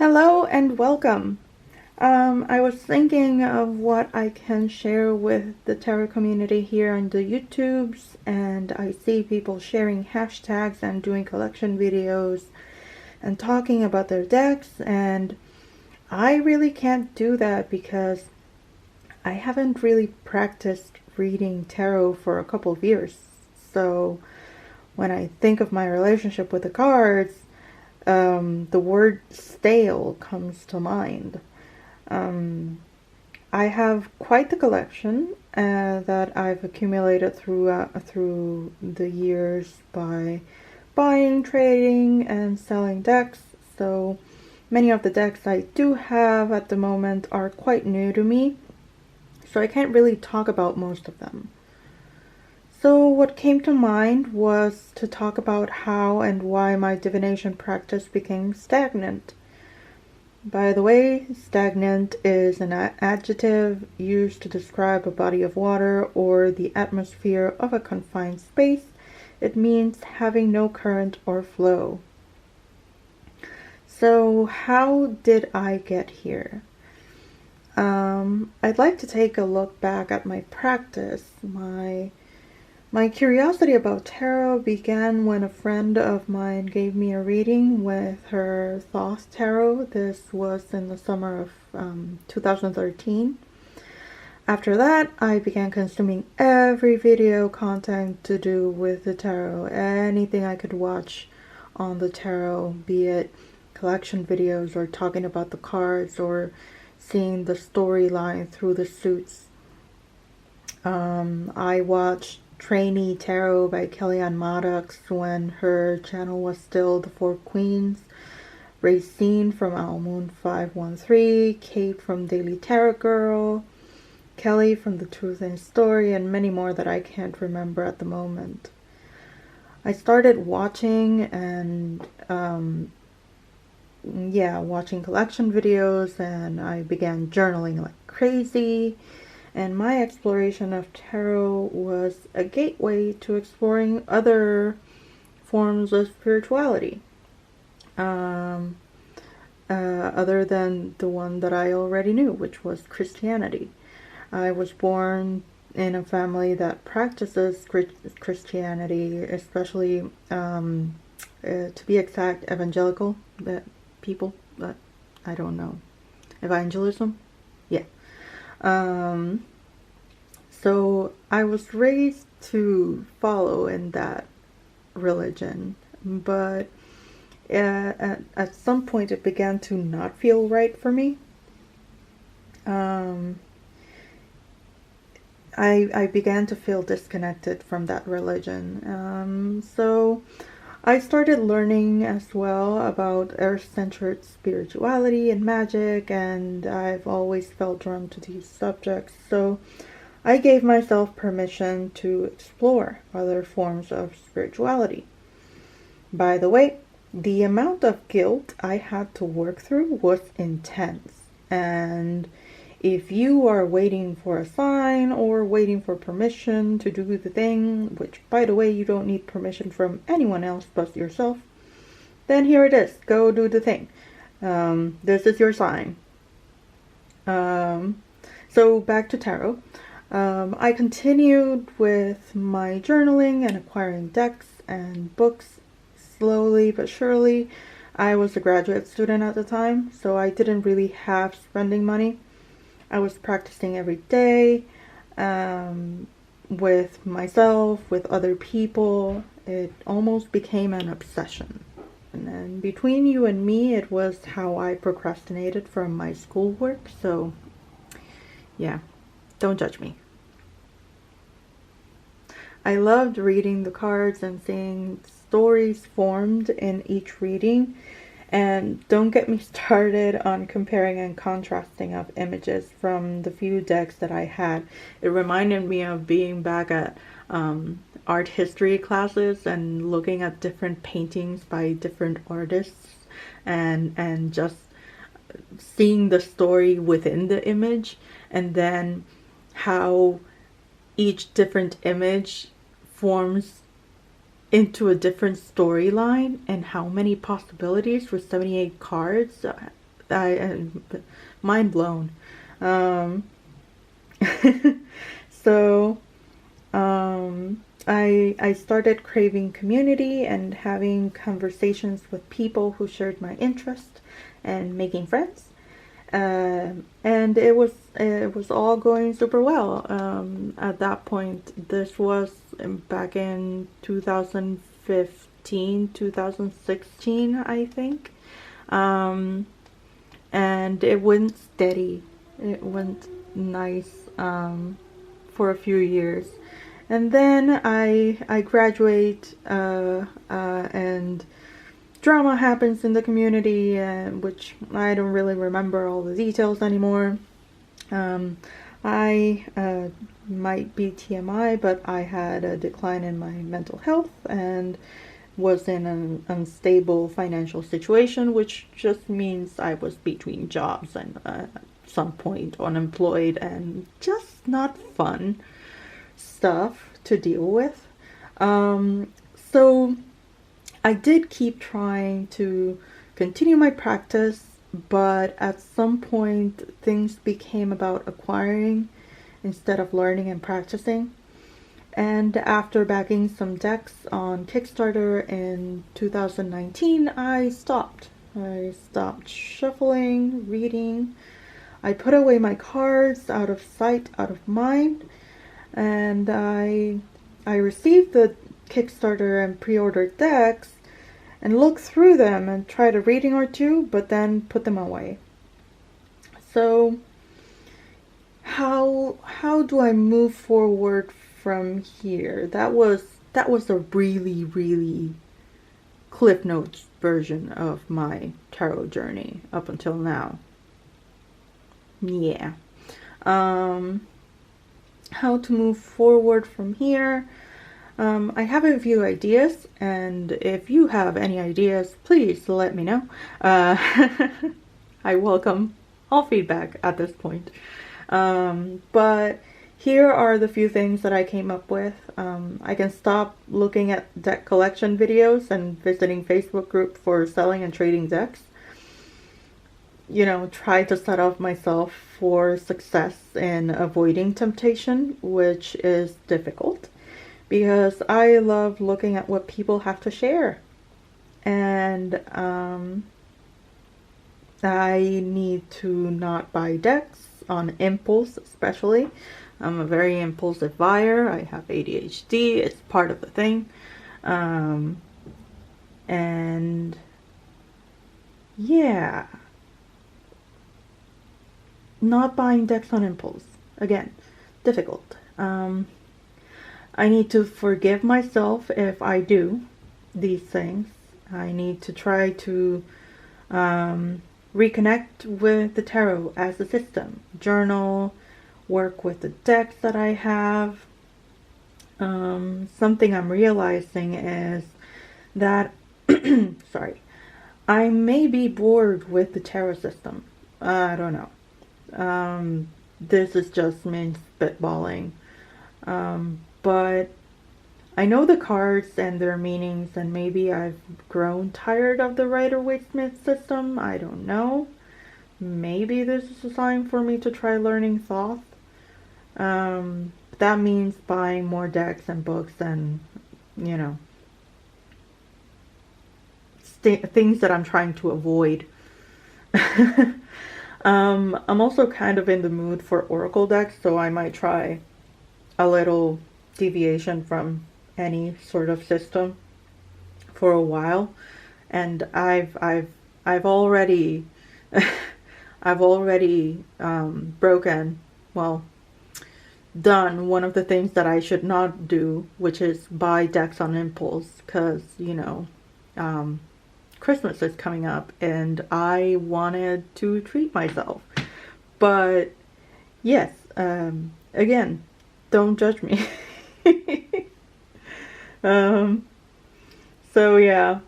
Hello and welcome. I was thinking of what I can share with the tarot community here on the YouTubes, and I see people sharing hashtags and doing collection videos and talking about their decks, and I really can't do that because I haven't really practiced reading tarot for a couple of years. So when I think of my relationship with the cards, the word stale comes to mind. I have quite the collection that I've accumulated through the years by buying, trading, and selling decks. So many of the decks I do have at the moment are quite new to me, so I can't really talk about most of them. So what came to mind was to talk about how and why my divination practice became stagnant. By the way, stagnant is an adjective used to describe a body of water or the atmosphere of a confined space. It means having no current or flow. So how did I get here? I'd like to take a look back at my practice. My curiosity about tarot began when a friend of mine gave me a reading with her Thoth tarot. This was in the summer of 2013. After that, I began consuming every video content to do with the tarot, anything I could watch on the tarot, be it collection videos or talking about the cards or seeing the storyline through the suits. I watched Trainee Tarot by Kellyanne Maddox when her channel was still the Four Queens, Racine from Almoon 513, Kate from Daily Tarot Girl, Kelly from The Truth in Story, and many more that I can't remember at the moment. I started watching and watching collection videos, and I began journaling like crazy. And my exploration of tarot was a gateway to exploring other forms of spirituality, other than the one that I already knew, which was Christianity. I was born in a family that practices Christianity, especially, to be exact, evangelical people. I don't know. Evangelism? Yeah. So I was raised to follow in that religion, but at some point it began to not feel right for me. I began to feel disconnected from that religion. So I started learning as well about earth-centered spirituality and magic, and I've always felt drawn to these subjects. So I gave myself permission to explore other forms of spirituality. By the way, the amount of guilt I had to work through was intense. And if you are waiting for a sign or waiting for permission to do the thing, which, by the way, you don't need permission from anyone else but yourself, then here it is. Go do the thing. This is your sign. So back to tarot. I continued with my journaling and acquiring decks and books slowly but surely. I was a graduate student at the time, so I didn't really have spending money. I was practicing every day, with myself, with other people. It almost became an obsession. And then between you and me, it was how I procrastinated from my schoolwork. So yeah, don't judge me. I loved reading the cards and seeing stories formed in each reading. And don't get me started on comparing and contrasting of images from the few decks that I had. It reminded me of being back at art history classes and looking at different paintings by different artists and just seeing the story within the image, and then how each different image forms into a different storyline and how many possibilities with 78 cards. mind blown. Um, so I started craving community and having conversations with people who shared my interest and making friends. And it was all going super well. At that point, this was back in 2015, 2016, I think. And it went steady. It went nice for a few years. And then I graduate, and drama happens in the community, which I don't really remember all the details anymore. I might be TMI, but I had a decline in my mental health and was in an unstable financial situation, which just means I was between jobs and at some point unemployed, and just not fun stuff to deal with. So I did keep trying to continue my practice, but at some point things became about acquiring instead of learning and practicing. And after backing some decks on Kickstarter in 2019, I stopped. I stopped shuffling, reading. I put away my cards, out of sight, out of mind, and I received the Kickstarter and pre-ordered decks and looked through them and tried a reading or two, but then put them away. So how do I move forward from here? That was a really, really Cliff Notes version of my tarot journey up until now. Yeah. How to move forward from here? I have a few ideas, and if you have any ideas, please let me know. I welcome all feedback at this point. But here are the few things that I came up with. I can stop looking at deck collection videos and visiting Facebook group for selling and trading decks. Try to set up myself for success in avoiding temptation, which is difficult because I love looking at what people have to share. And I need to not buy decks on impulse, especially. I'm a very impulsive buyer. I have ADHD. It's part of the thing. And yeah, not buying decks on impulse. Again, difficult. I need to forgive myself if I do these things. I need to try to reconnect with the tarot as a system. Journal, work with the decks that I have. Something I'm realizing is that, sorry, I may be bored with the tarot system. I don't know. This is just me spitballing. But I know the cards and their meanings, and maybe I've grown tired of the Rider-Waite-Smith system. I don't know. Maybe this is a sign for me to try learning Thoth. That means buying more decks and books and, things that I'm trying to avoid. I'm also kind of in the mood for oracle decks, so I might try a little deviation from any sort of system for a while. And I've already broken, well, done one of the things that I should not do, which is buy decks on impulse, because Christmas is coming up and I wanted to treat myself. But yes, again, don't judge me. So yeah.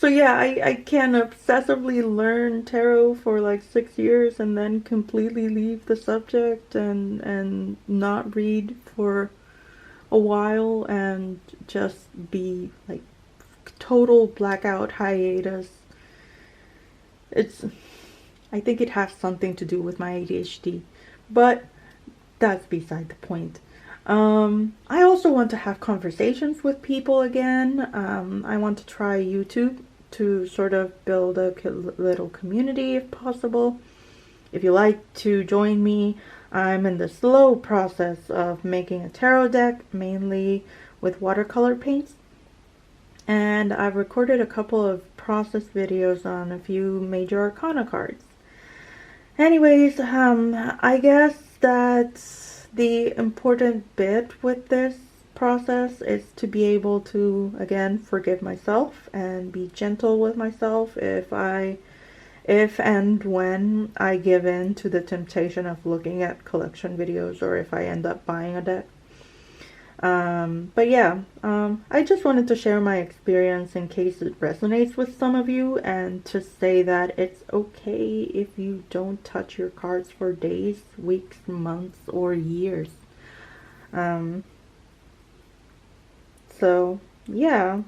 I can obsessively learn tarot for like 6 years and then completely leave the subject and not read for a while and just be like total blackout hiatus It's, I think it has something to do with my ADHD, but that's beside the point. I also want to have conversations with people again. I want to try YouTube to sort of build a little community if possible. If you like to join me, I'm in the slow process of making a tarot deck, mainly with watercolor paints. And I've recorded a couple of process videos on a few major arcana cards. Anyways, I guess that the important bit with this process is to be able to, again, forgive myself and be gentle with myself if and when I give in to the temptation of looking at collection videos, or if I end up buying a deck. But yeah, I just wanted to share my experience in case it resonates with some of you, and to say that it's okay if you don't touch your cards for days, weeks, months, or years. So yeah,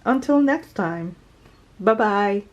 until next time, bye bye.